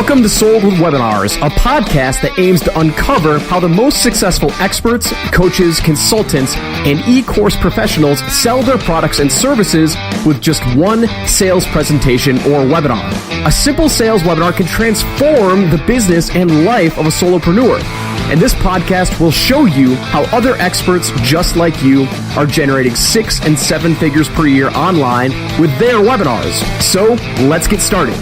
Welcome to Sold with Webinars, a podcast that aims to uncover how the most successful experts, coaches, consultants, and e-course professionals sell their products and services with just one sales presentation or webinar. A simple sales webinar can transform the business and life of a solopreneur. And this podcast will show you how other experts just like you are generating 6 and 7 figures per year online with their webinars. So let's get started.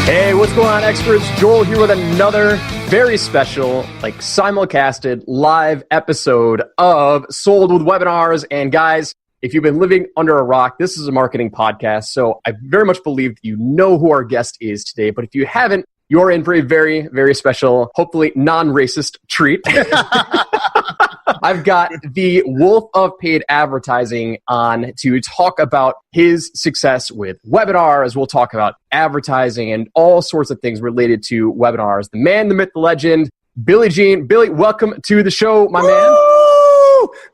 Hey, what's going on, experts? Joel here with another very special, simulcasted live episode of Sold with Webinars. And guys, if you've been living under a rock, this is a marketing podcast. So I very much believe that you know who our guest is today. But if you haven't, you're in for a very, very special, hopefully non-racist treat. I've got the Wolf of Paid Advertising on to talk about his success with webinars. We'll talk about advertising and all sorts of things related to webinars. The man, the myth, the legend, Billy Jean. Billy, welcome to the show, my man.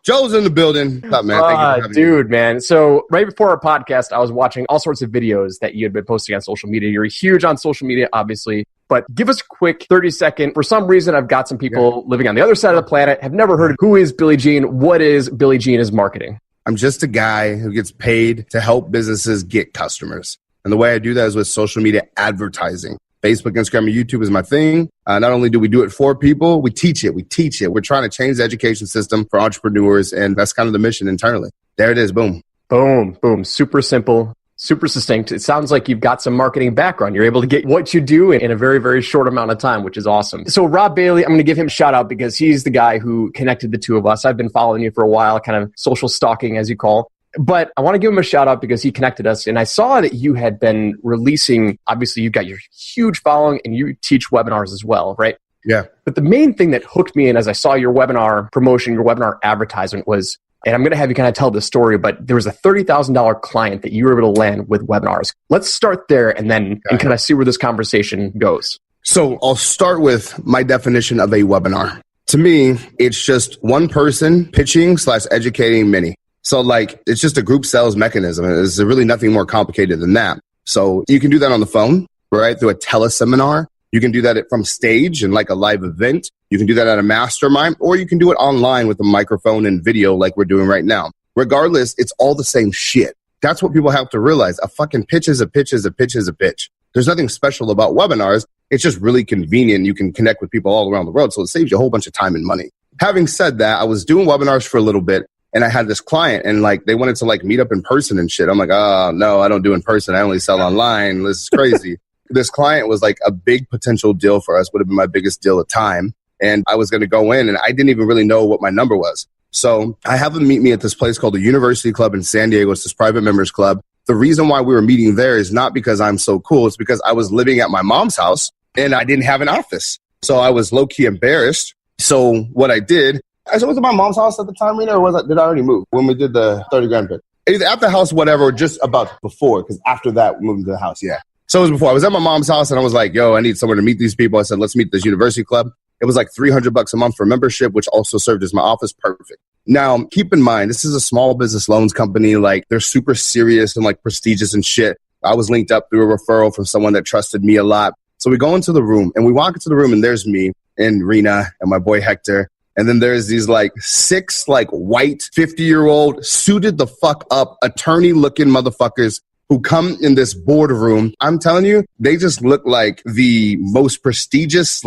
Joe's in the building. What's up, man? Thank you for having dude, me. Man. So right before our podcast, I was watching all sorts of videos that you had been posting on social media. You're huge on social media, obviously. But give us a quick 30-second. For some reason, I've got some people living on the other side of the planet, have never heard of who is Billy Jean. What is Billy Jean is marketing? I'm just a guy who gets paid to help businesses get customers. And the way I do that is with social media advertising. Facebook, Instagram, and YouTube is my thing. Not only do we do it for people, we teach it. We're trying to change the education system for entrepreneurs, and that's kind of the mission internally. There it is. Boom. Boom. Boom. Super simple, super succinct. It sounds like you've got some marketing background. You're able to get what you do in a very, very short amount of time, which is awesome. So Rob Bailey, I'm going to give him a shout out because he's the guy who connected the two of us. I've been following you for a while, kind of social stalking, as you call. But I want to give him a shout out because he connected us. And I saw that you had been releasing, obviously you've got your huge following and you teach webinars as well, right? Yeah. But the main thing that hooked me in as I saw your webinar promotion, your webinar advertisement was, and I'm going to have you kind of tell the story, but there was a $30,000 client that you were able to land with webinars. Let's start there and then and kind of see where this conversation goes. So I'll start with my definition of a webinar. To me, it's just one person pitching / educating many. So it's just a group sales mechanism. There's really nothing more complicated than that. So you can do that on the phone, right? Through a teleseminar. You can do that from stage and a live event. You can do that at a mastermind, or you can do it online with a microphone and video like we're doing right now. Regardless, it's all the same shit. That's what people have to realize. A fucking pitch is a pitch is a pitch is a pitch. There's nothing special about webinars. It's just really convenient. You can connect with people all around the world. So it saves you a whole bunch of time and money. Having said that, I was doing webinars for a little bit. And I had this client and they wanted to meet up in person and shit. I'm like, oh, no, I don't do in person. I only sell online. This is crazy. This client was a big potential deal for us, would have been my biggest deal at time. And I was going to go in and I didn't even really know what my number was. So I have them meet me at this place called the University Club in San Diego. It's this private members club. The reason why we were meeting there is not because I'm so cool. It's because I was living at my mom's house and I didn't have an office. So I was low-key embarrassed. So what I did, I was at my mom's house at the time, Rena, or did I already move when we did the 30 grand pitch? Either at the house, whatever, or just about before, because after that, we moved into the house, yeah. So it was before. I was at my mom's house, and I was like, yo, I need somewhere to meet these people. I said, let's meet this university club. It was $300 a month for membership, which also served as my office. Perfect. Now, keep in mind, this is a small business loans company. They're super serious and prestigious and shit. I was linked up through a referral from someone that trusted me a lot. So we go into the room, and we walk into the room, and there's me and Rena and my boy Hector. And then there's these 6 white 50-year-old suited the fuck up attorney looking motherfuckers who come in this boardroom. I'm telling you, they just look like the most prestigious,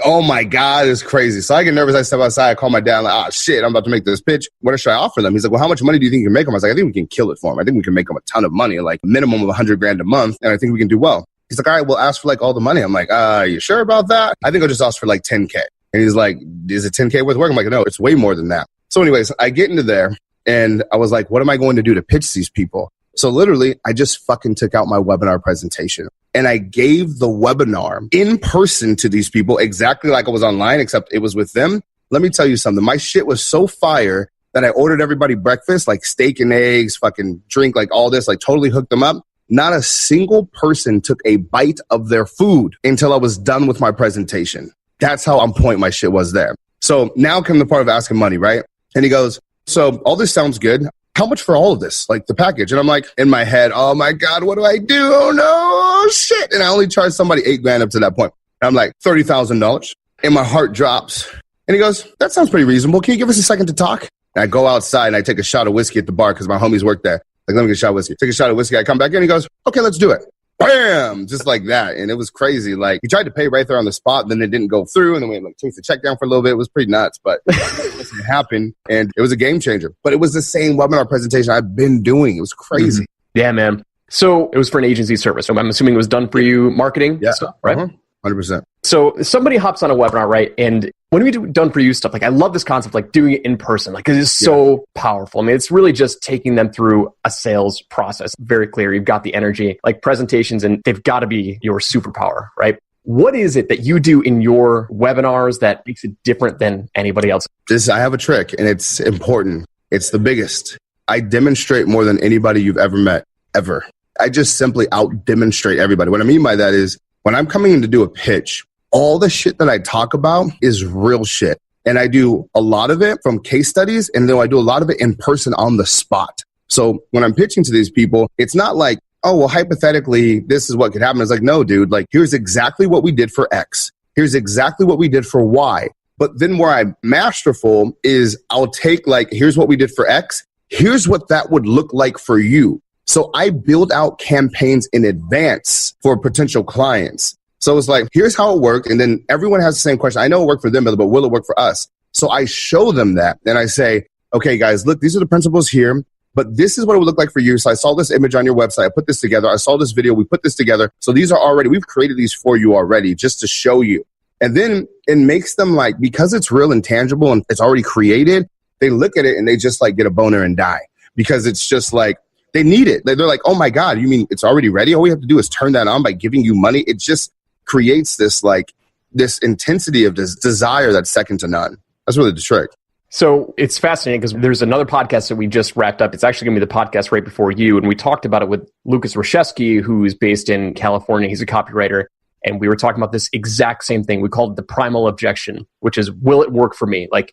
oh my God, it's crazy. So I get nervous. I step outside. I call my dad. I'm shit, I'm about to make this pitch. What should I offer them? He's like, well, how much money do you think you can make them? I was like, I think we can kill it for them. I think we can make them a ton of money, minimum of 100 grand a month. And I think we can do well. He's like, all right, we'll ask for all the money. I'm like, you sure about that? I think I'll just ask for 10K. And he's like, is it 10K worth work? I'm like, no, it's way more than that. So anyways, I get into there and I was like, what am I going to do to pitch these people? So literally, I just fucking took out my webinar presentation and I gave the webinar in person to these people exactly like I was online, except it was with them. Let me tell you something. My shit was so fire that I ordered everybody breakfast, steak and eggs, fucking drink, all this, totally hooked them up. Not a single person took a bite of their food until I was done with my presentation. That's how on point my shit was there. So now come the part of asking money, right? And he goes, so all this sounds good. how much for all of this? Like the package. And I'm like, in my head, oh my God, what do I do? Oh no, oh, shit. And I only charged somebody $8,000 up to that point. And I'm like, $30,000. And my heart drops. And he goes, that sounds pretty reasonable. Can you give us a second to talk? And I go outside and I take a shot of whiskey at the bar because my homies work there. Like, let me get a shot of whiskey. Take a shot of whiskey. I come back in and he goes, okay, let's do it. Bam! Just like that. And it was crazy. Like, he tried to pay right there on the spot, then it didn't go through. And then we like chased the check down for a little bit. It was pretty nuts, but it happened. And it was a game changer. But it was the same webinar presentation I've been doing. It was crazy. Yeah, man. So it was for an agency service. So I'm assuming it was done for you marketing stuff, right? 100%. So somebody hops on a webinar, right? And when we do done for you stuff, like I love this concept, like doing it in person, like it is so powerful. I mean, it's really just taking them through a sales process. Very clear. You've got the energy, like presentations, and they've got to be your superpower, right? What is it that you do in your webinars that makes it different than anybody else? I have a trick and it's important. It's the biggest. I demonstrate more than anybody you've ever met, ever. I just simply out demonstrate everybody. What I mean by that is when I'm coming in to do a pitch, all the shit that I talk about is real shit. And I do a lot of it from case studies, and then I do a lot of it in person on the spot. So when I'm pitching to these people, it's not like, oh, well, hypothetically, this is what could happen. It's like, no, dude, like, here's exactly what we did for X. Here's exactly what we did for Y. But then where I'm masterful is I'll take like, here's what we did for X. Here's what that would look like for you. So I build out campaigns in advance for potential clients. So it's like, here's how it worked. And then everyone has the same question. I know it worked for them, but will it work for us? So I show them that. And I say, okay, guys, look, these are the principles here, but this is what it would look like for you. So I saw this image on your website. I put this together. I saw this video. We put this together. So these are already, we've created these for you already just to show you. And then it makes them like, because it's real and tangible and it's already created, they look at it and they just like get a boner and die because it's just like, they need it. They're like, oh my God, you mean it's already ready? All we have to do is turn that on by giving you money. It just creates this like this intensity of this desire that's second to none. That's really the trick. So it's fascinating because there's another podcast that we just wrapped up. It's actually going to be the podcast right before you. And we talked about it with Lucas Rashevsky, who's based in California. He's a copywriter. And we were talking about this exact same thing. We called it the primal objection, which is, will it work for me? Like,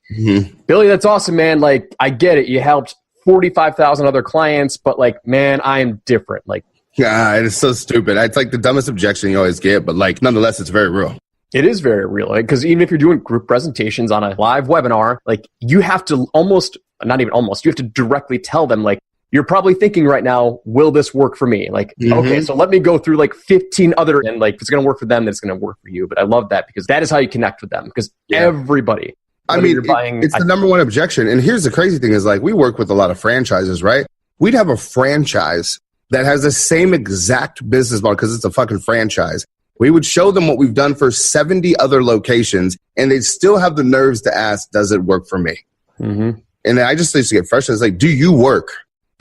Billy, that's awesome, man. Like, I get it. You helped 45,000 other clients, but like, man, I'm different. Like, yeah, it's so stupid. It's like the dumbest objection you always get, but like, nonetheless, it's very real. It is very real. Because even if you're doing group presentations on a live webinar, like you have to you have to directly tell them, like, you're probably thinking right now, will this work for me? Like, okay, so let me go through like 15 other, and like, if it's going to work for them, then it's going to work for you. But I love that because that is how you connect with them, because everybody, I mean, it's the number one objection. And here's the crazy thing is like, we work with a lot of franchises, right? We'd have a franchise that has the same exact business model because it's a fucking franchise. We would show them what we've done for 70 other locations, and they'd still have the nerves to ask, does it work for me? And I just used to get frustrated. It's like, do you work?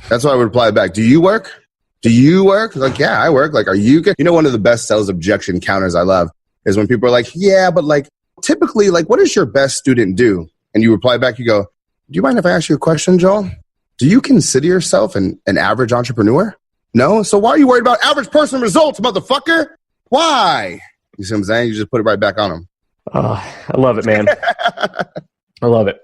That's why I would reply back. Do you work? Do you work? Like, yeah, I work. Like, are you good? You know, one of the best sales objection counters I love is when people are like, yeah, but like, typically, like, what does your best student do? And you reply back, you go, do you mind if I ask you a question, Joel? Do you consider yourself an average entrepreneur? No? So why are you worried about average person results, motherfucker? Why? You see what I'm saying? You just put it right back on them. I love it, man. I love it.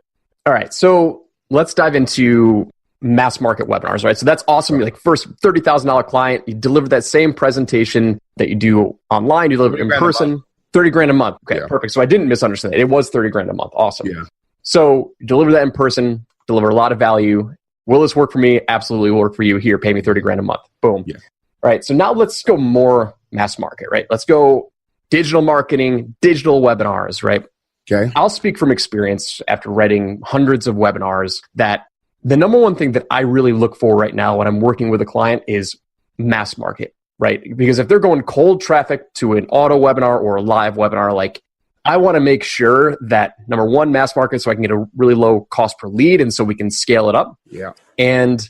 All right. So let's dive into mass market webinars, right? So that's awesome. You're like first $30,000 client, you deliver that same presentation that you do online, you deliver it in person, $30,000 a month. Okay, perfect. So I didn't misunderstand it. It was $30,000 a month. Awesome. Yeah. So deliver that in person, deliver a lot of value. Will this work for me? Absolutely will work for you. Here, pay me $30,000 a month. Boom. Yeah. All right. So now let's go more mass market, right? Let's go digital marketing, digital webinars, right? Okay. I'll speak from experience after writing hundreds of webinars that the number one thing that I really look for right now when I'm working with a client is mass market, right? Because if they're going cold traffic to an auto webinar or a live webinar, like I want to make sure that number one, mass market, so I can get a really low cost per lead and so we can scale it up. Yeah. And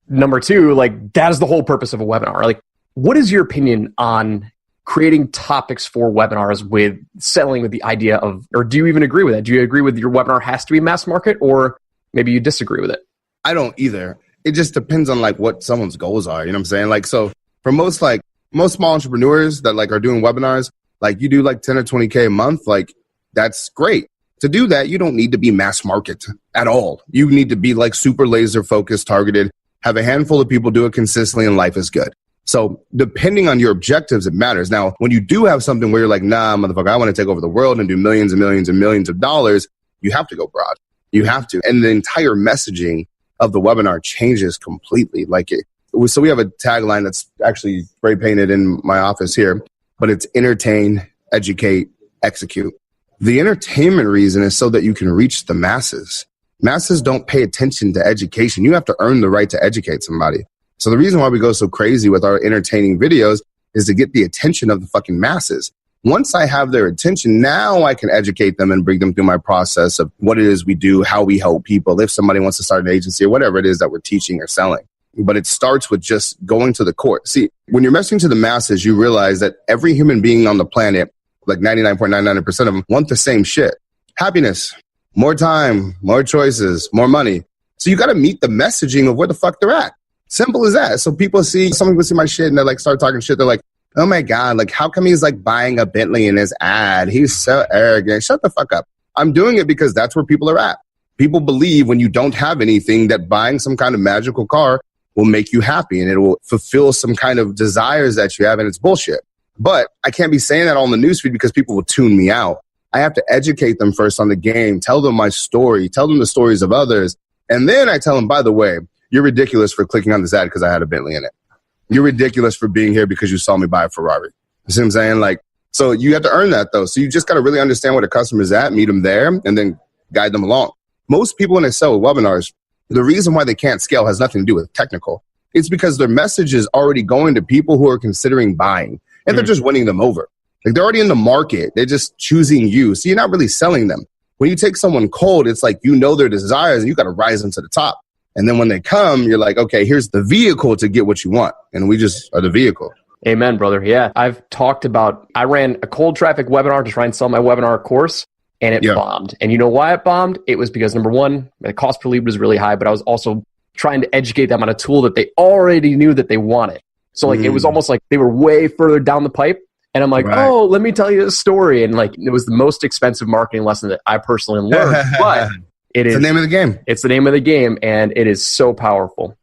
number two, like that is the whole purpose of a webinar. Like, what is your opinion on creating topics for webinars with selling with the idea of, or do you even agree with that? Do you agree with your webinar has to be mass market, or maybe you disagree with it? I don't either. It just depends on like what someone's goals are. You know what I'm saying? Like, so for most small entrepreneurs that like are doing webinars, like you do like 10 or 20K a month, like that's great. To do that, you don't need to be mass market at all. You need to be like super laser focused, targeted, have a handful of people do it consistently, and life is good. So depending on your objectives, it matters. Now, when you do have something where you're like, nah, motherfucker, I want to take over the world and do millions and millions and millions of dollars, you have to go broad. You have to. And the entire messaging of the webinar changes completely. So we have a tagline that's actually spray painted in my office here, but it's entertain, educate, execute. The entertainment reason is so that you can reach the masses. Masses don't pay attention to education. You have to earn the right to educate somebody. So the reason why we go so crazy with our entertaining videos is to get the attention of the fucking masses. Once I have their attention, now I can educate them and bring them through my process of what it is we do, how we help people, if somebody wants to start an agency or whatever it is that we're teaching or selling. But it starts with just going to the core. See, when you're messaging to the masses, you realize that every human being on the planet, like 99.99% of them, want the same shit. Happiness, more time, more choices, more money. So you got to meet the messaging of where the fuck they're at. Simple as that. So some people see my shit and they like start talking shit. They're like, oh my God, like how come he's like buying a Bentley in his ad? He's so arrogant. Shut the fuck up. I'm doing it because that's where people are at. People believe when you don't have anything that buying some kind of magical car will make you happy and it will fulfill some kind of desires that you have, and it's bullshit. But I can't be saying that on the newsfeed because people will tune me out. I have to educate them first on the game, tell them my story, tell them the stories of others. And then I tell them, by the way, you're ridiculous for clicking on this ad because I had a Bentley in it. You're ridiculous for being here because you saw me buy a Ferrari. You see what I'm saying? So you have to earn that though. So you just got to really understand where the customer's at, meet them there, and then guide them along. Most people when they sell webinars, the reason why they can't scale has nothing to do with technical. It's because their message is already going to people who are considering buying. And they're just winning them over. Like they're already in the market. They're just choosing you. So you're not really selling them. When you take someone cold, it's like you know their desires and you got to rise them to the top. And then when they come, you're like, okay, here's the vehicle to get what you want. And we just are the vehicle. Amen, brother. Yeah. I've talked about, I ran a cold traffic webinar to try and sell my webinar course, and it bombed. And you know why it bombed? It was because number one, the cost per lead was really high, but I was also trying to educate them on a tool that they already knew that they wanted. So like, it was almost like they were way further down the pipe. And I'm like, oh, let me tell you a story. And like, it was the most expensive marketing lesson that I personally learned, but it's the name of the game. It's the name of the game. And it is so powerful.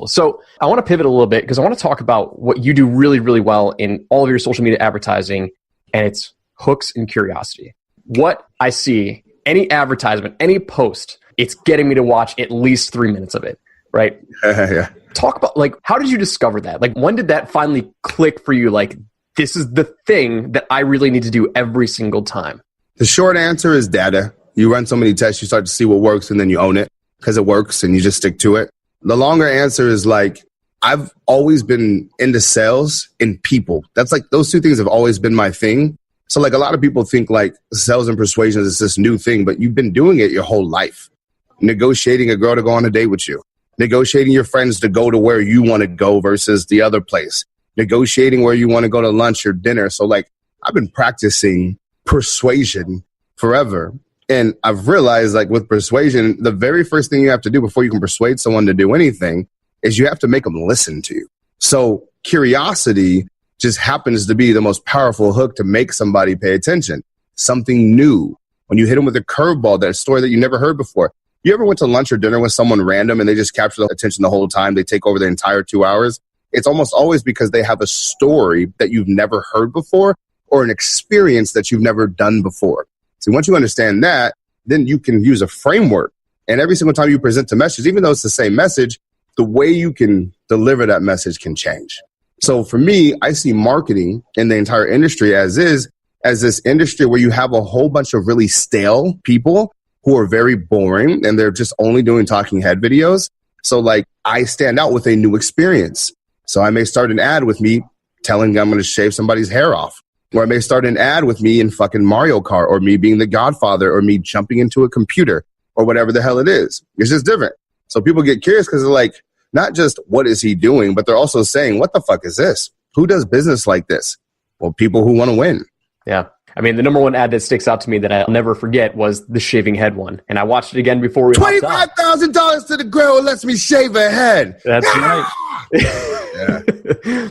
So I want to pivot a little bit because I want to talk about what you do really, really well in all of your social media advertising. And it's hooks and curiosity. What I see, any advertisement, any post, it's getting me to watch at least 3 minutes of it. Right? Yeah. Talk about like, how did you discover that? Like, when did that finally click for you? Like, this is the thing that I really need to do every single time. The short answer is data. You run so many tests, you start to see what works and then you own it because it works and you just stick to it. The longer answer is like, I've always been into sales and people. That's like, those two things have always been my thing. So like a lot of people think like sales and persuasion is this new thing, but you've been doing it your whole life. Negotiating a girl to go on a date with you. Negotiating your friends to go to where you want to go versus the other place. Negotiating where you want to go to lunch or dinner. So like I've been practicing persuasion forever. And I've realized like with persuasion, the very first thing you have to do before you can persuade someone to do anything is you have to make them listen to you. So curiosity just happens to be the most powerful hook to make somebody pay attention. Something new. When you hit them with a curveball, that story that you never heard before. You ever went to lunch or dinner with someone random and they just capture the attention the whole time? They take over the entire 2 hours. It's almost always because they have a story that you've never heard before or an experience that you've never done before. So once you understand that, then you can use a framework. And every single time you present a message, even though it's the same message, the way you can deliver that message can change. So for me, I see marketing in the entire industry as this industry where you have a whole bunch of really stale people who are very boring and they're just only doing talking head videos. So like I stand out with a new experience. So I may start an ad with me telling I'm going to shave somebody's hair off. Or I may start an ad with me in fucking Mario Kart or me being the Godfather or me jumping into a computer or whatever the hell it is. It's just different. So people get curious because they're like, not just what is he doing, but they're also saying, what the fuck is this? Who does business like this? Well, people who want to win. Yeah. I mean, the number one ad that sticks out to me that I'll never forget was the shaving head one. And I watched it again before we $25,000 to the girl lets me shave her head. That's right. Yeah.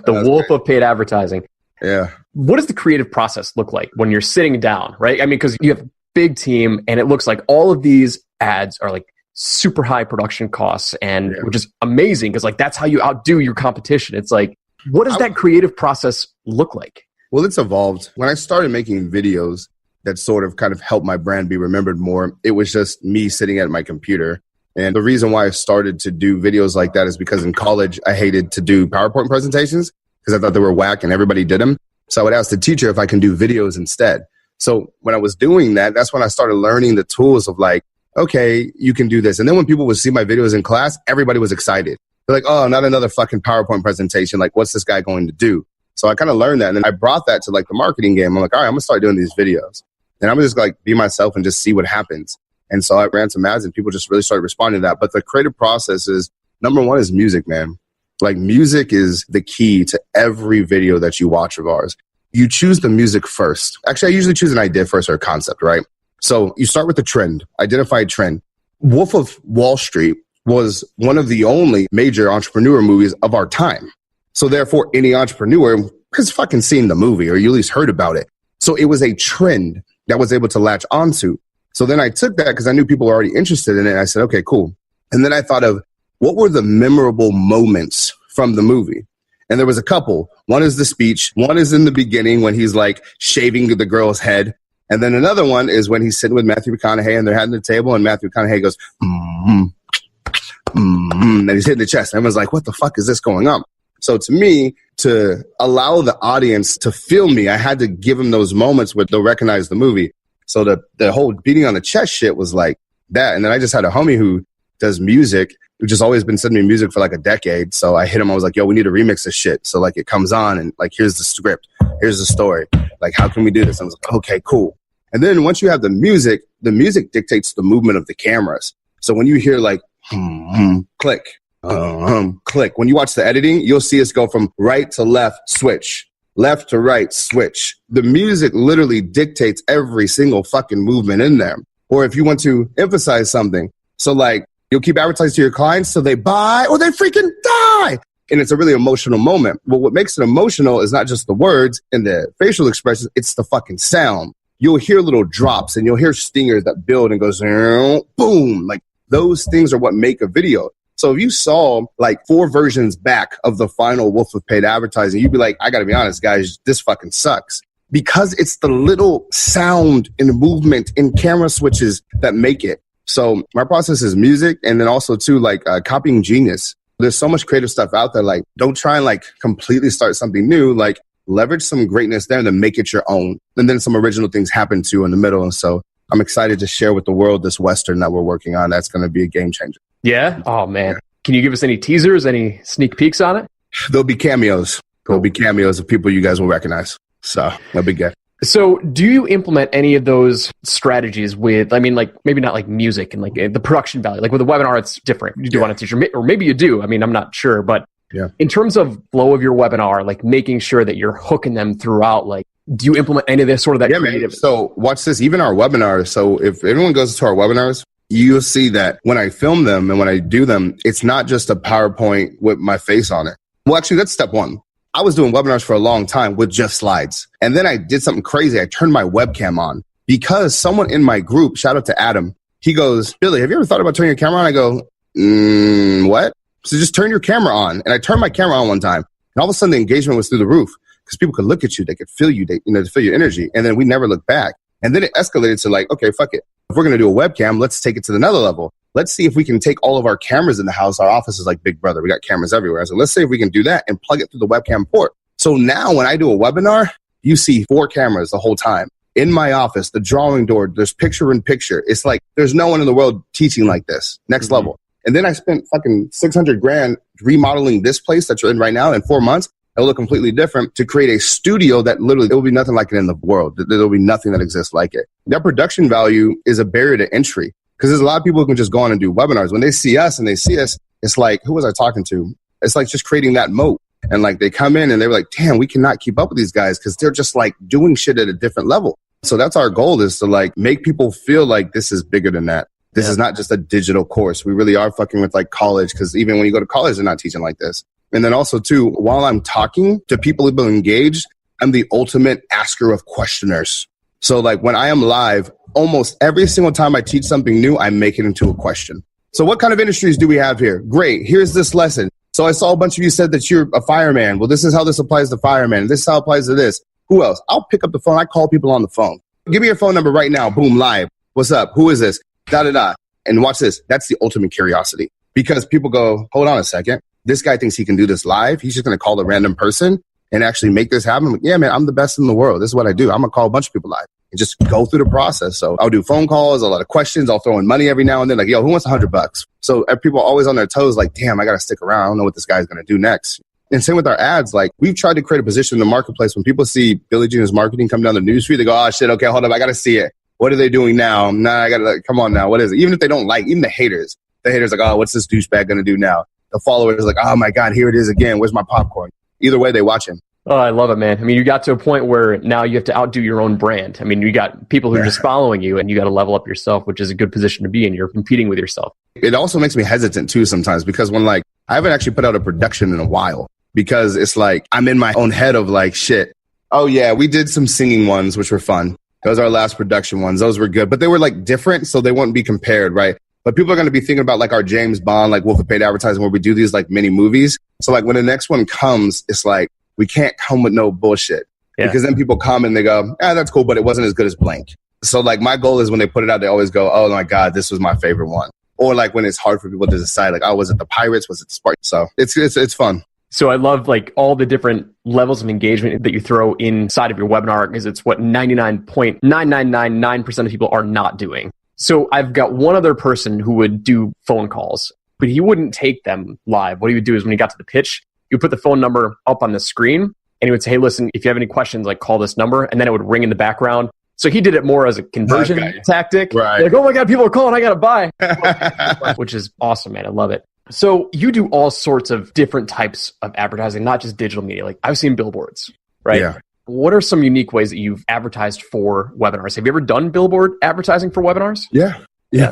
The wolf of paid advertising. Yeah. What does the creative process look like when you're sitting down, right? I mean, because you have big team, and it looks like all of these ads are like super high production costs, and which is amazing because like that's how you outdo your competition. It's like, what does that creative process look like? Well, it's evolved. When I started making videos that sort of kind of helped my brand be remembered more, it was just me sitting at my computer. And the reason why I started to do videos like that is because in college, I hated to do PowerPoint presentations because I thought they were whack and everybody did them. So I would ask the teacher if I can do videos instead. So when I was doing that, that's when I started learning the tools of like, okay, you can do this. And then when people would see my videos in class, everybody was excited. They're like, oh, not another fucking PowerPoint presentation. Like, what's this guy going to do? So I kind of learned that. And then I brought that to like the marketing game. I'm like, all right, I'm going to start doing these videos. And I'm going to just like be myself and just see what happens. And so I ran some ads and people just really started responding to that. But the creative process is, number one is music, man. Like music is the key to every video that you watch of ours. You choose the music first. Actually, I usually choose an idea first or a concept, right? So you start with the trend, identify a trend. Wolf of Wall Street was one of the only major entrepreneur movies of our time. So therefore, any entrepreneur has fucking seen the movie or you at least heard about it. So it was a trend that was able to latch onto. So then I took that because I knew people were already interested in it. And I said, okay, cool. And then I thought of what were the memorable moments from the movie? And there was a couple. One is the speech. One is in the beginning when he's like shaving the girl's head. And then another one is when he's sitting with Matthew McConaughey and they're at the table and Matthew McConaughey goes, and he's hitting the chest. And everyone's like, what the fuck is this going on? So to me, to allow the audience to feel me, I had to give them those moments where they'll recognize the movie. So the whole beating on the chest shit was like that. And then I just had a homie who does music, who just always been sending me music for like a decade. So I hit him. I was like, yo, we need to remix this shit. So like it comes on and like, here's the script. Here's the story. Like, how can we do this? I was like, okay, cool. And then once you have the music dictates the movement of the cameras. So when you hear like, click, click. When you watch the editing, you'll see us go from right to left, switch, left to right, switch. The music literally dictates every single fucking movement in there. Or if you want to emphasize something. So like, you'll keep advertising to your clients so they buy or they freaking die. And it's a really emotional moment. Well, what makes it emotional is not just the words and the facial expressions, it's the fucking sound. You'll hear little drops and you'll hear stingers that build and goes, boom. Like those things are what make a video. So if you saw like 4 versions back of the final Wolf with paid advertising, you'd be like, I got to be honest, guys, this fucking sucks. Because it's the little sound and movement in camera switches that make it. So my process is music and then also too, like copying genius. There's so much creative stuff out there. Like don't try and like completely start something new. Like leverage some greatness there and then make it your own. And then some original things happen too in the middle. And so I'm excited to share with the world this Western that we're working on. That's going to be a game changer. Yeah. Oh man. Yeah. Can you give us any teasers, any sneak peeks on it? There'll be cameos. There'll be cameos of people you guys will recognize. So that'll be good. So do you implement any of those strategies with, I mean, like maybe not like music and like the production value, like with a webinar, it's different. You do want to teach, or maybe you do. I mean, I'm not sure, but in terms of flow of your webinar, like making sure that you're hooking them throughout, like, do you implement any of this sort of that creative? Man. So watch this, even our webinars. So if everyone goes to our webinars, you'll see that when I film them and when I do them, it's not just a PowerPoint with my face on it. Well, actually, that's step one. I was doing webinars for a long time with just slides. And then I did something crazy. I turned my webcam on because someone in my group, shout out to Adam, he goes, Billy, have you ever thought about turning your camera on? I go, what? So just turn your camera on. And I turned my camera on one time. And all of a sudden the engagement was through the roof because people could look at you. They could feel you. They feel your energy. And then we never looked back. And then it escalated to like, okay, fuck it. If we're going to do a webcam, let's take it to another level. Let's see if we can take all of our cameras in the house. Our office is like Big Brother. We got cameras everywhere. So let's see if we can do that and plug it through the webcam port. So now when I do a webinar, you see 4 cameras the whole time. In my office, the drawing board, there's picture in picture. It's like there's no one in the world teaching like this. Next level. And then I spent fucking $600,000 remodeling this place that you're in right now in 4 months. It'll look completely different to create a studio that literally, there will be nothing like it in the world. There'll be nothing that exists like it. That production value is a barrier to entry because there's a lot of people who can just go on and do webinars. When they see us, it's like, who was I talking to? It's like just creating that moat. And like they come in and they're like, damn, we cannot keep up with these guys because they're just like doing shit at a different level. So that's our goal, is to like make people feel like this is bigger than that. This is not just a digital course. We really are fucking with like college, because even when you go to college, they're not teaching like this. And then also too, while I'm talking to people who've been engaged, I'm the ultimate asker of questioners. So like when I am live, almost every single time I teach something new, I make it into a question. So what kind of industries do we have here? Great. Here's this lesson. So I saw a bunch of you said that you're a fireman. Well, this is how this applies to fireman. This is how it applies to this. Who else? I'll pick up the phone. I call people on the phone. Give me your phone number right now. Boom, live. What's up? Who is this? Da-da-da. And watch this. That's the ultimate curiosity. Because people go, hold on a second. This guy thinks he can do this live. He's just going to call a random person and actually make this happen. I'm like, yeah, man, I'm the best in the world. This is what I do. I'm going to call a bunch of people live and just go through the process. So I'll do phone calls, a lot of questions. I'll throw in money every now and then. Like, yo, who wants $100? So people are always on their toes like, damn, I got to stick around. I don't know what this guy's going to do next. And same with our ads. Like, we've tried to create a position in the marketplace. When people see Billie Jean marketing come down the newsfeed, they go, oh, shit, okay, hold up. I got to see it. What are they doing now? Nah, I got to, like, come on now. What is it? Even if they don't like, even the haters like, oh, what's this douchebag going to do now? The followers like, oh my God, here it is again. Where's my popcorn? Either way, they watch him. Oh, I love it, man. I mean, you got to a point where now you have to outdo your own brand. I mean, you got people who are just following you and you got to level up yourself, which is a good position to be in. You're competing with yourself. It also makes me hesitant too sometimes because when I haven't actually put out a production in a while because it's like I'm in my own head of like, shit. Oh yeah, we did some singing ones, which were fun. Those are our last production ones. Those were good, but they were like different. So they wouldn't be compared, right? But people are going to be thinking about like our James Bond, like Wolf of Paid Advertising, where we do these like mini movies. So like when the next one comes, it's like, we can't come with no bullshit because then people come and they go, that's cool, but it wasn't as good as blank. So like my goal is when they put it out, they always go, oh my God, this was my favorite one. Or like when it's hard for people to decide, like, oh, was it the Pirates? Was it the Spartans? So it's fun. So I love like all the different levels of engagement that you throw inside of your webinar because it's what 99.9999% of people are not doing. So I've got one other person who would do phone calls, but he wouldn't take them live. What he would do is when he got to the pitch, you put the phone number up on the screen and he would say, hey, listen, if you have any questions, like call this number. And then it would ring in the background. So he did it more as a conversion tactic. Right. Like, oh my God, people are calling. I got to buy, which is awesome, man. I love it. So you do all sorts of different types of advertising, not just digital media. Like I've seen billboards, right? Yeah. What are some unique ways that you've advertised for webinars? Have you ever done billboard advertising for webinars? Yeah,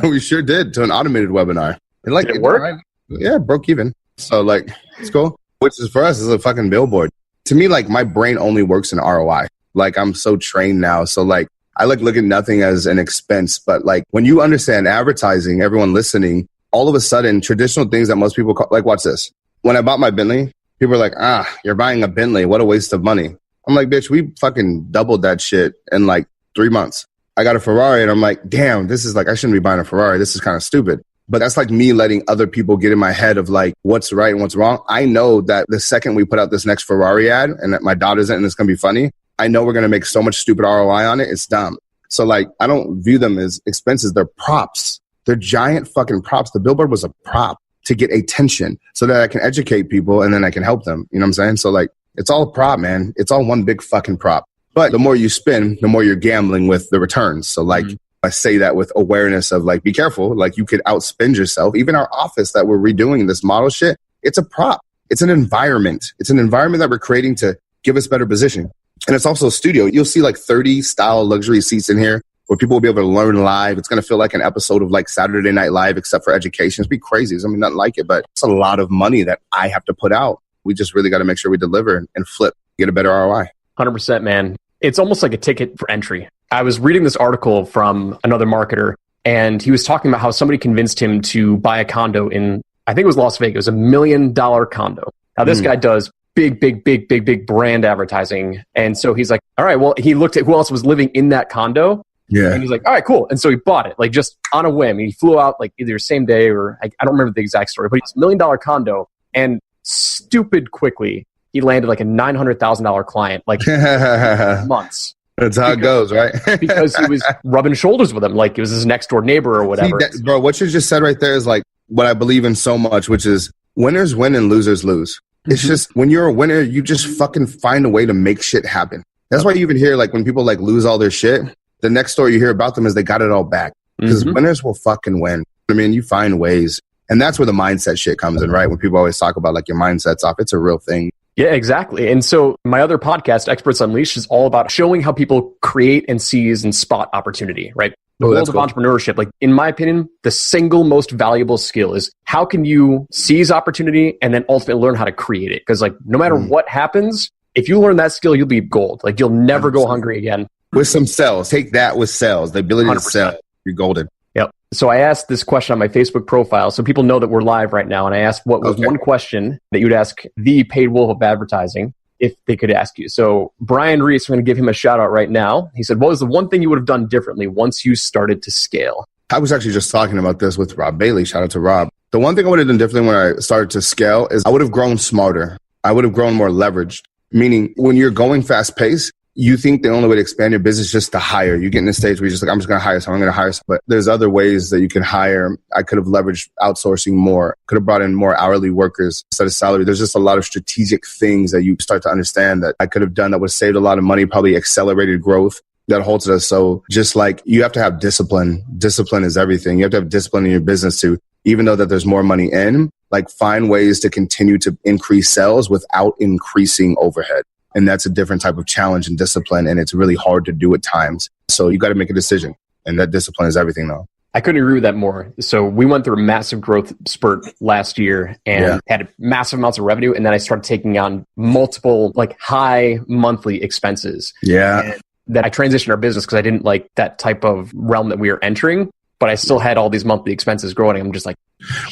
we sure did to an automated webinar. Did it work? Yeah, broke even. So like, it's cool. Which is for us is a fucking billboard. To me, like my brain only works in ROI. Like I'm so trained now. So like I like look at nothing as an expense, but like when you understand advertising, everyone listening, all of a sudden traditional things that most people call, like watch this. When I bought my Bentley, people are like, you're buying a Bentley. What a waste of money. I'm like, bitch, we fucking doubled that shit in like 3 months. I got a Ferrari and I'm like, damn, this is like, I shouldn't be buying a Ferrari. This is kind of stupid. But that's like me letting other people get in my head of like what's right and what's wrong. I know that the second we put out this next Ferrari ad and that my daughter's in it and it's going to be funny, I know we're going to make so much stupid ROI on it. It's dumb. So like, I don't view them as expenses. They're props. They're giant fucking props. The billboard was a prop to get attention so that I can educate people and then I can help them. You know what I'm saying? So like, it's all a prop, man. It's all one big fucking prop. But the more you spend, the more you're gambling with the returns. So like, I say that with awareness of like, be careful. Like you could outspend yourself. Even our office that we're redoing this model shit, it's a prop. It's an environment. It's an environment that we're creating to give us better position. And it's also a studio. You'll see like 30 style luxury seats in here where people will be able to learn live. It's going to feel like an episode of like Saturday Night Live, except for education. It's be crazy. I mean, nothing like it, but it's a lot of money that I have to put out. We just really got to make sure we deliver and flip, get a better ROI. 100%, man. It's almost like a ticket for entry. I was reading this article from another marketer, and he was talking about how somebody convinced him to buy a condo in, I think it was Las Vegas, $1 million condo. Now, this guy does big brand advertising. And so he's like, all right, well, he looked at who else was living in that condo. Yeah. And he's like, all right, cool. And so he bought it, like just on a whim. He flew out like either same day or I don't remember the exact story, but it's $1 million condo. And stupid quickly, he landed like a $900,000 client, like months. That's how it goes, right? Because he was rubbing shoulders with him, like it was his next door neighbor or whatever. See, bro, what you just said right there is like what I believe in so much, which is winners win and losers lose. It's just when you're a winner, you just fucking find a way to make shit happen. That's why you even hear like when people like lose all their shit, the next story you hear about them is they got it all back. Because winners will fucking win. I mean, you find ways. And that's where the mindset shit comes in, right? When people always talk about like your mindset's off, it's a real thing. Yeah, exactly. And so my other podcast, Experts Unleashed, is all about showing how people create and seize and spot opportunity, right? The world of entrepreneurship, like in my opinion, the single most valuable skill is how can you seize opportunity and then ultimately learn how to create it? Because like no matter what happens, if you learn that skill, you'll be gold. Like you'll never go hungry again. with some sales. Take that with sales. The ability 100%. To sell. You're golden. Yep. So I asked this question on my Facebook profile so people know that we're live right now. And I asked what was one question that you'd ask the paid wolf of advertising if they could ask you. So Brian Reese, I'm going to give him a shout out right now. He said, what was the one thing you would have done differently once you started to scale? I was actually just talking about this with Rob Bailey. Shout out to Rob. The one thing I would have done differently when I started to scale is I would have grown smarter. I would have grown more leveraged, meaning when you're going fast paced, you think the only way to expand your business is just to hire. You get in a stage where you're just like, I'm just going to hire someone, I'm going to hire someone. But there's other ways that you can hire. I could have leveraged outsourcing more, could have brought in more hourly workers instead of salary. There's just a lot of strategic things that you start to understand that I could have done that would have saved a lot of money, probably accelerated growth that holds us. So just like you have to have discipline. Discipline is everything. You have to have discipline in your business too, even though that there's more money in, like find ways to continue to increase sales without increasing overhead. And that's a different type of challenge and discipline. And it's really hard to do at times. So you got to make a decision. And that discipline is everything though. I couldn't agree with that more. So we went through a massive growth spurt last year and had massive amounts of revenue. And then I started taking on multiple like high monthly expenses. Yeah. And then I transitioned our business because I didn't like that type of realm that we were entering. But I still had all these monthly expenses growing. I'm just like,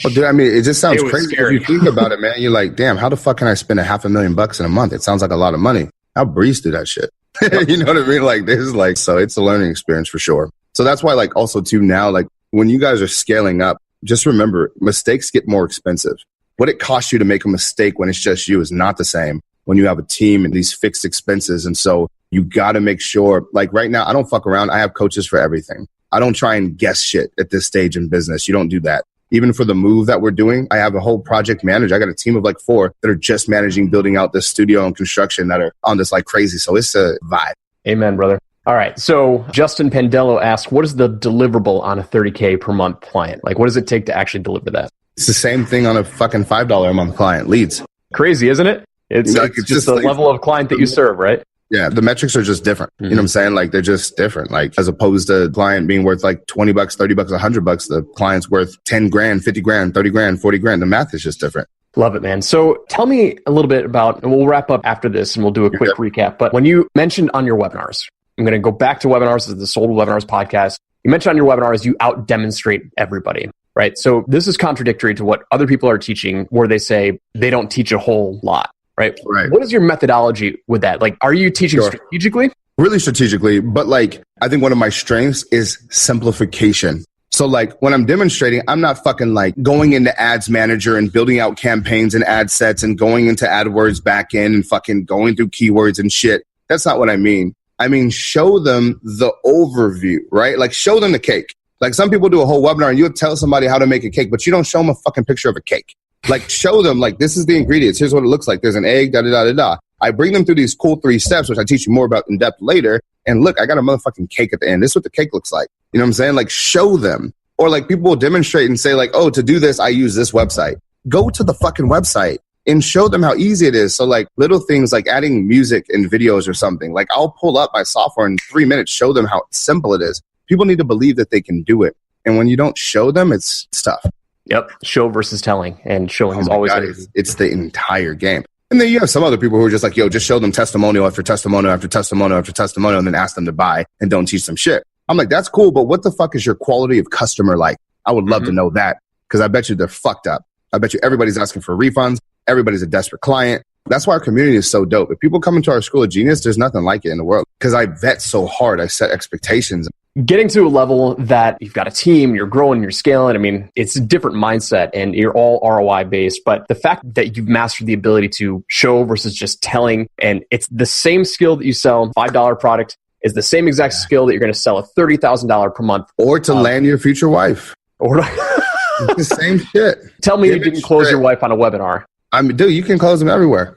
well, dude, I mean, it just sounds crazy. If you think about it, man, you're like, damn, how the fuck can I spend $500,000 in a month? It sounds like a lot of money. I'll breeze through that shit. You know what I mean? Like, there's like, so it's a learning experience for sure. So that's why, like, also too now, like when you guys are scaling up, just remember mistakes get more expensive. What it costs you to make a mistake when it's just you is not the same when you have a team and these fixed expenses. And so you got to make sure, like right now, I don't fuck around. I have coaches for everything. I don't try and guess shit at this stage in business. You don't do that. Even for the move that we're doing, I have a whole project manager. I got a team of like 4 that are just managing building out this studio and construction that are on this like crazy. So it's a vibe. Amen, brother. All right. So Justin Pendello asked, what is the deliverable on a $30K per month client? Like, what does it take to actually deliver that? It's the same thing on a fucking $5 a month client, leads. Crazy, isn't it? It's just the like, level of client that you serve, right? Yeah, the metrics are just different. You know what I'm saying? Like, they're just different. Like, as opposed to a client being worth like $20, $30, $100, the client's worth 10 grand, 50 grand, 30 grand, 40 grand. The math is just different. Love it, man. So tell me a little bit about, and we'll wrap up after this and we'll do a quick recap. But when you mentioned on your webinars, I'm going to go back to webinars as the Sold Webinars podcast. You mentioned on your webinars, you out demonstrate everybody, right? So this is contradictory to what other people are teaching, where they say they don't teach a whole lot. Right. What is your methodology with that? Like, are you teaching strategically? Really strategically. But like, I think one of my strengths is simplification. So like when I'm demonstrating, I'm not fucking like going into ads manager and building out campaigns and ad sets and going into AdWords backend and fucking going through keywords and shit. That's not what I mean. I mean, show them the overview, right? Like show them the cake. Like some people do a whole webinar and you'll tell somebody how to make a cake, but you don't show them a fucking picture of a cake. Like show them like, this is the ingredients. Here's what it looks like. There's an egg, da-da-da-da-da. I bring them through these cool 3 steps, which I teach you more about in depth later. And look, I got a motherfucking cake at the end. This is what the cake looks like. You know what I'm saying? Like show them. Or like people will demonstrate and say like, oh, to do this, I use this website. Go to the fucking website and show them how easy it is. So like little things like adding music and videos or something. Like I'll pull up my software in 3 minutes, show them how simple it is. People need to believe that they can do it. And when you don't show them, it's tough. Yep. Show versus telling. And showing is always it's the entire game. And then you have some other people who are just like, yo, just show them testimonial after testimonial after testimonial after testimonial and then ask them to buy and don't teach them shit. I'm like, that's cool, but what the fuck is your quality of customer like? I would love to know that because I bet you they're fucked up. I bet you everybody's asking for refunds. Everybody's a desperate client. That's why our community is so dope. If people come into our School of Genius, there's nothing like it in the world because I vet so hard. I set expectations. Getting to a level that you've got a team, you're growing, you're scaling. I mean, it's a different mindset and you're all ROI based. But the fact that you've mastered the ability to show versus just telling, and it's the same skill that you sell, $5 product is the same exact skill that you're going to sell a $30,000 per month. Or to land your future wife. Or it's the same shit. Tell me you didn't close your wife on a webinar. I mean, dude, you can close them everywhere.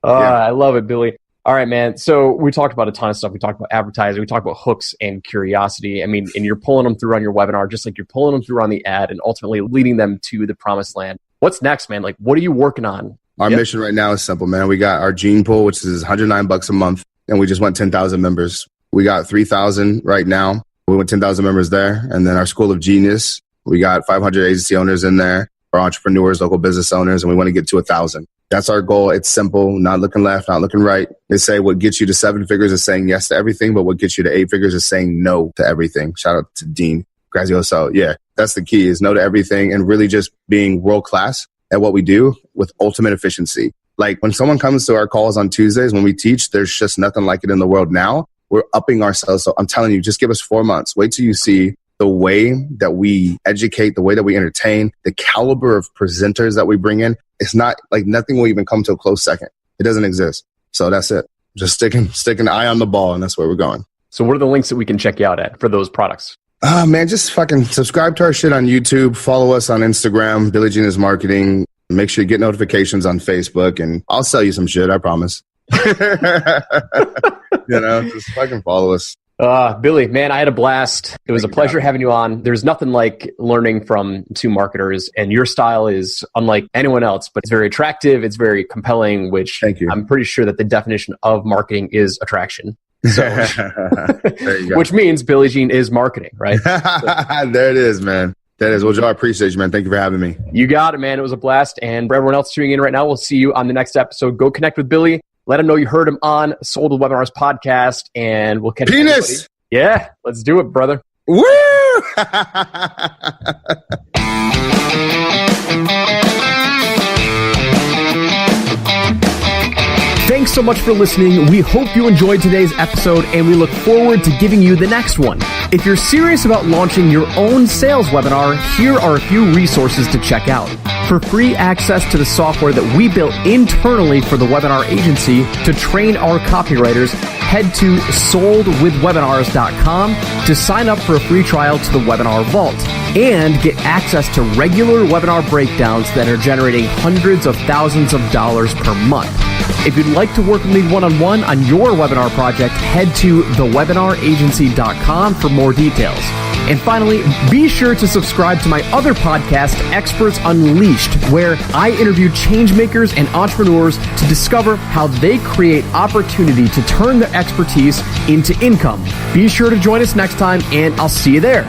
I love it, Billy. All right, man. So we talked about a ton of stuff. We talked about advertising. We talked about hooks and curiosity. I mean, and you're pulling them through on your webinar, just like you're pulling them through on the ad and ultimately leading them to the promised land. What's next, man? Like, what are you working on? Our mission right now is simple, man. We got our gene pool, which is $109 a month. And we just went 10,000 members. We got 3,000 right now. We went 10,000 members there. And then our School of Genius, we got 500 agency owners in there, or entrepreneurs, local business owners, and we want to get to 1,000. That's our goal. It's simple, not looking left, not looking right. They say what gets you to 7 figures is saying yes to everything, but what gets you to 8 figures is saying no to everything. Shout out to Dean Grazioso. Yeah, that's the key, is no to everything and really just being world class at what we do with ultimate efficiency. Like when someone comes to our calls on Tuesdays, when we teach, there's just nothing like it in the world now. We're upping ourselves. So I'm telling you, just give us 4 months. Wait till you see the way that we educate, the way that we entertain, the caliber of presenters that we bring in. It's not like nothing will even come to a close second. It doesn't exist. So that's it. Just sticking an eye on the ball, and that's where we're going. So what are the links that we can check you out at for those products? Man, just fucking subscribe to our shit on YouTube. Follow us on Instagram, Billie Jean is Marketing. Make sure you get notifications on Facebook, and I'll sell you some shit, I promise. Just fucking follow us. Billy, man, I had a blast. It was a pleasure having you on. There's nothing like learning from two marketers, and your style is unlike anyone else, but it's very attractive. It's very compelling, which Thank you. I'm pretty sure that the definition of marketing is attraction. So, there you go. Which means Billie Jean is marketing, right? There it is, man. That is. Well, Joe, I appreciate you, man. Thank you for having me. You got it, man. It was a blast. And for everyone else tuning in right now, we'll see you on the next episode. Go connect with Billy. Let him know you heard him on Sold with Webinars podcast, and we'll catch you. Penis! Yeah, let's do it, brother. Woo! Thanks so much for listening. We hope you enjoyed today's episode, and we look forward to giving you the next one. If you're serious about launching your own sales webinar, here are a few resources to check out. For free access to the software that we built internally for the webinar agency to train our copywriters, head to soldwithwebinars.com to sign up for a free trial to the Webinar Vault and get access to regular webinar breakdowns that are generating hundreds of thousands of dollars per month. If you'd like to work with me one-on-one on your webinar project, head to thewebinaragency.com for more details. And finally, be sure to subscribe to my other podcast, Experts Unleashed, where I interview changemakers and entrepreneurs to discover how they create opportunity to turn their expertise into income. Be sure to join us next time, and I'll see you there.